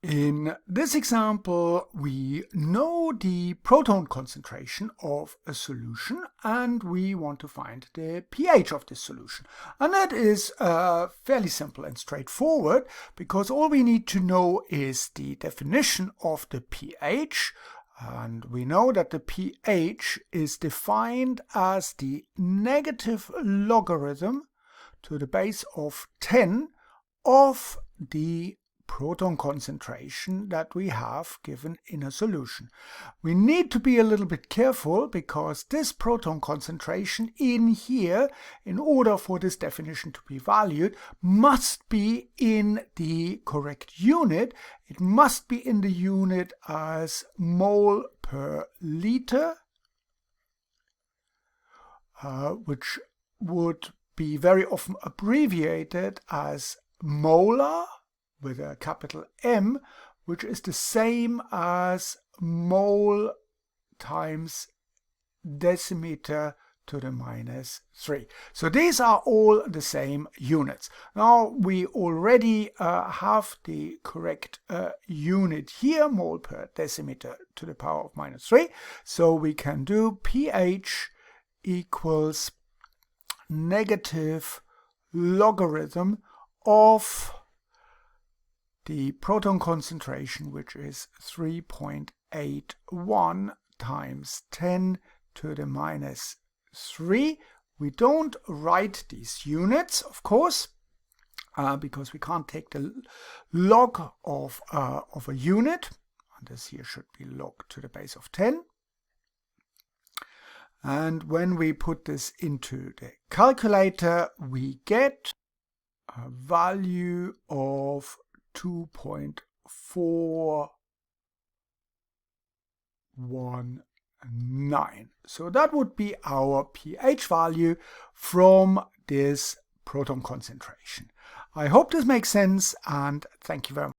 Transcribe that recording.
In this example, we know the proton concentration of a solution and we want to find the pH of this solution. And that is fairly simple and straightforward because all we need to know is the definition of the pH. And we know that the pH is defined as the negative logarithm to the base of 10 of the proton concentration that we have given in a solution. We need to be a little bit careful because this proton concentration in here, in order for this definition to be valued, must be in the correct unit. It must be in the unit as mole per liter, which would be very often abbreviated as molar with a capital M, which is the same as mole times decimeter to the minus 3. So these are all the same units. Now we already have the correct unit here, mole per decimeter to the power of minus 3. So we can do pH equals negative logarithm of the proton concentration, which is 3.81 times 10 to the minus 3. We don't write these units, of course, because we can't take the log of a unit. And this here should be log to the base of 10. And when we put this into the calculator, we get a value of 2.419. So that would be our pH value from this proton concentration. I hope this makes sense and thank you very much.